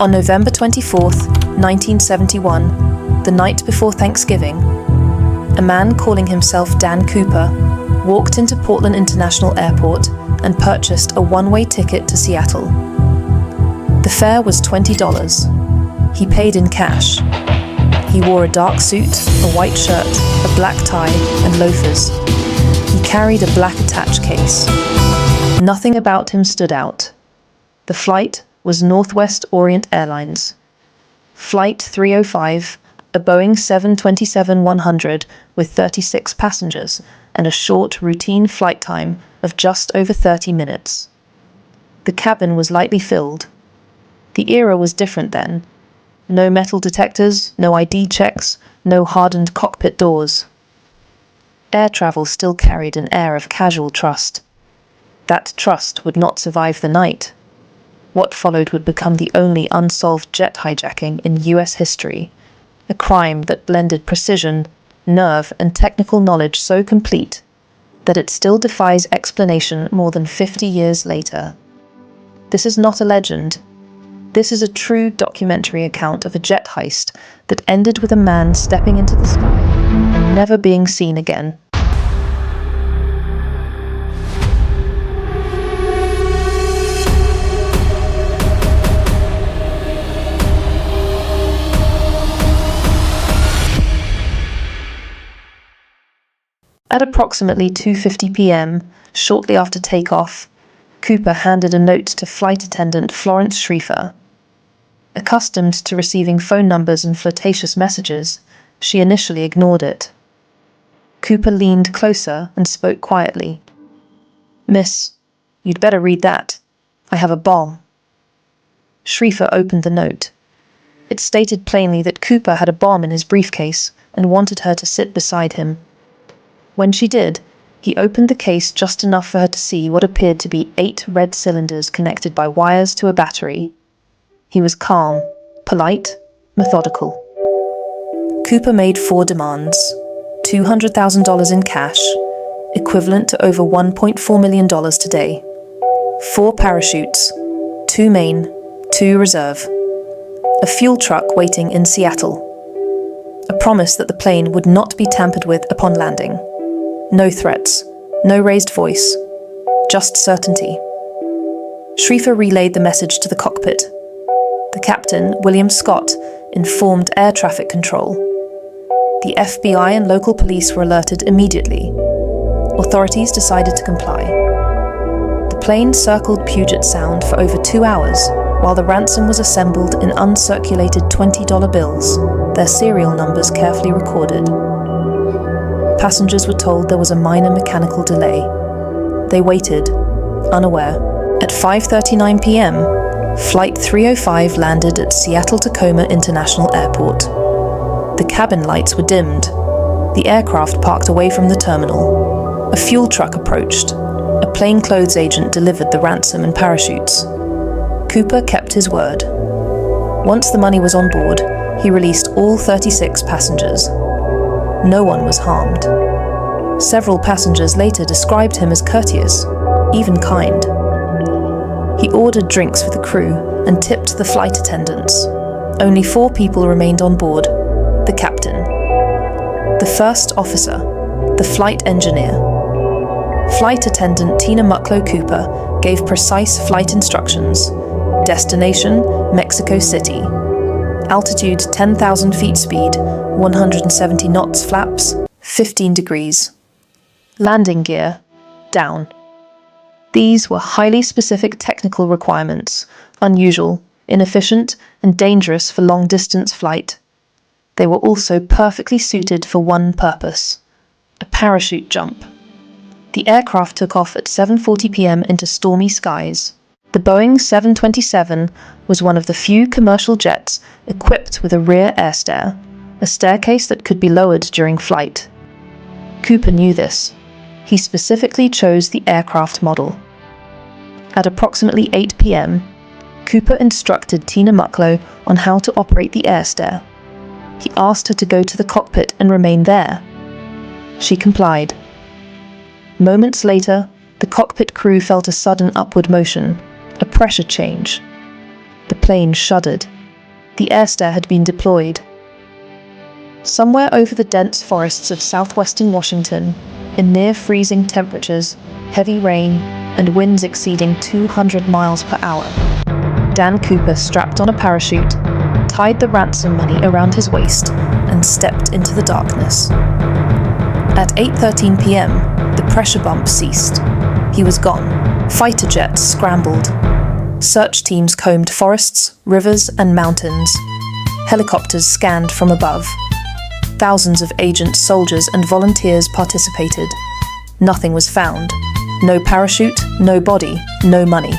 On November 24th, 1971, the night before Thanksgiving, a man calling himself Dan Cooper walked into Portland International Airport and purchased a one-way ticket to Seattle. The fare was $20. He paid in cash. He wore a dark suit, a white shirt, a black tie, and loafers. He carried a black attach case. Nothing about him stood out. The flight was Northwest Orient Airlines. Flight 305, a Boeing 727-100 with 36 passengers and a short routine flight time of just over 30 minutes. The cabin was lightly filled. The era was different then. No metal detectors, no ID checks, no hardened cockpit doors. Air travel still carried an air of casual trust. That trust would not survive the night. What followed would become the only unsolved jet hijacking in US history, a crime that blended precision, nerve, and technical knowledge so complete that it still defies explanation more than 50 years later. This is not a legend. This is a true documentary account of a jet heist that ended with a man stepping into the sky and never being seen again. At approximately 2:50 p.m., shortly after takeoff, Cooper handed a note to flight attendant Florence Schriefer. Accustomed to receiving phone numbers and flirtatious messages, she initially ignored it. Cooper leaned closer and spoke quietly. "Miss, you'd better read that. I have a bomb." Schriefer opened the note. It stated plainly that Cooper had a bomb in his briefcase and wanted her to sit beside him. When she did, he opened the case just enough for her to see what appeared to be 8 red cylinders connected by wires to a battery. He was calm, polite, methodical. Cooper made 4 demands: $200,000 in cash, equivalent to over $1.4 million today, 4 parachutes, 2 main, 2 reserve, a fuel truck waiting in Seattle, a promise that the plane would not be tampered with upon landing. No threats, no raised voice, just certainty. Schriefer relayed the message to the cockpit. The captain, William Scott, informed air traffic control. The FBI and local police were alerted immediately. Authorities decided to comply. The plane circled Puget Sound for over 2 hours, while the ransom was assembled in uncirculated $20 bills, their serial numbers carefully recorded. Passengers were told there was a minor mechanical delay. They waited, unaware. At 5:39 p.m., Flight 305 landed at Seattle-Tacoma International Airport. The cabin lights were dimmed. The aircraft parked away from the terminal. A fuel truck approached. A plainclothes agent delivered the ransom and parachutes. Cooper kept his word. Once the money was on board, he released all 36 passengers. No one was harmed. Several passengers later described him as courteous, even kind. He ordered drinks for the crew and tipped the flight attendants. Only 4 people remained on board: the captain, the first officer, the flight engineer. Flight attendant Tina Mucklow Cooper gave precise flight instructions. Destination, Mexico City. Altitude 10,000 feet speed, 170 knots flaps, 15 degrees. Landing gear, down. These were highly specific technical requirements, unusual, inefficient, and dangerous for long-distance flight. They were also perfectly suited for one purpose: a parachute jump. The aircraft took off at 7:40 p.m. into stormy skies. The Boeing 727 was one of the few commercial jets equipped with a rear air stair, a staircase that could be lowered during flight. Cooper knew this. He specifically chose the aircraft model. At approximately 8 p.m., Cooper instructed Tina Mucklow on how to operate the air stair. He asked her to go to the cockpit and remain there. She complied. Moments later, the cockpit crew felt a sudden upward motion, a pressure change. The plane shuddered. The air stair had been deployed. Somewhere over the dense forests of southwestern Washington, in near-freezing temperatures, heavy rain, and winds exceeding 200 miles per hour, Dan Cooper strapped on a parachute, tied the ransom money around his waist, and stepped into the darkness. At 8:13 p.m., the pressure bump ceased. He was gone. Fighter jets scrambled. Search teams combed forests, rivers, and mountains. Helicopters scanned from above. Thousands of agents, soldiers, and volunteers participated. Nothing was found. No parachute, no body, no money.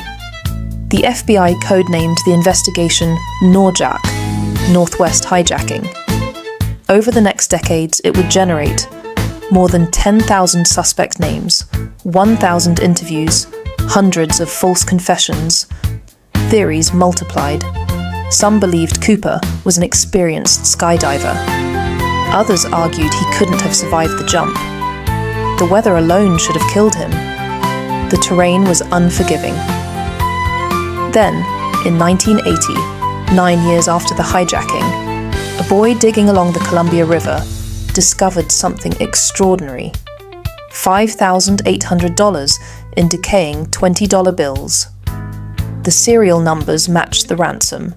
The FBI codenamed the investigation NORJAC, Northwest Hijacking. Over the next decades, it would generate more than 10,000 suspect names, 1,000 interviews, hundreds of false confessions. Theories multiplied. Some believed Cooper was an experienced skydiver. Others argued he couldn't have survived the jump. The weather alone should have killed him. The terrain was unforgiving. Then, in 1980, 9 years after the hijacking, a boy digging along the Columbia River discovered something extraordinary. $5,800 in decaying $20 bills. The serial numbers matched the ransom.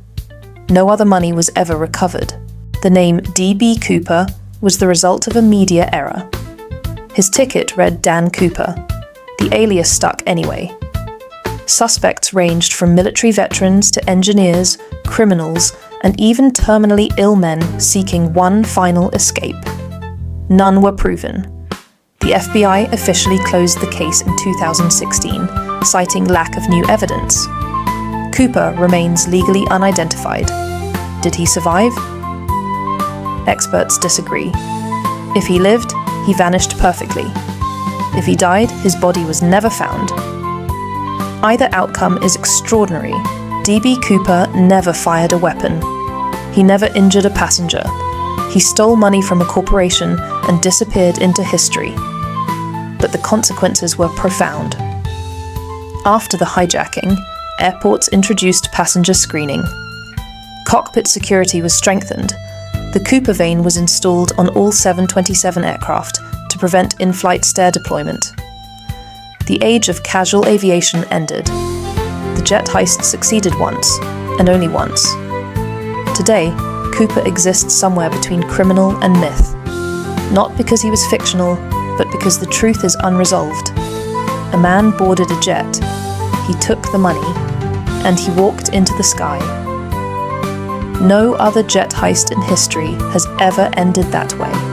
No other money was ever recovered. The name D.B. Cooper was the result of a media error. His ticket read Dan Cooper. The alias stuck anyway. Suspects ranged from military veterans to engineers, criminals, and even terminally ill men seeking one final escape. None were proven. The FBI officially closed the case in 2016, citing lack of new evidence. Cooper remains legally unidentified. Did he survive? Experts disagree. If he lived, he vanished perfectly. If he died, his body was never found. Either outcome is extraordinary. D.B. Cooper never fired a weapon. He never injured a passenger. He stole money from a corporation and disappeared into history. But the consequences were profound. After the hijacking, airports introduced passenger screening. Cockpit security was strengthened. The Cooper vane was installed on all 727 aircraft to prevent in-flight stair deployment. The age of casual aviation ended. The jet heist succeeded once, and only once. Today, Cooper exists somewhere between criminal and myth. Not because he was fictional, but because the truth is unresolved. A man boarded a jet, he took the money, and he walked into the sky. No other jet heist in history has ever ended that way.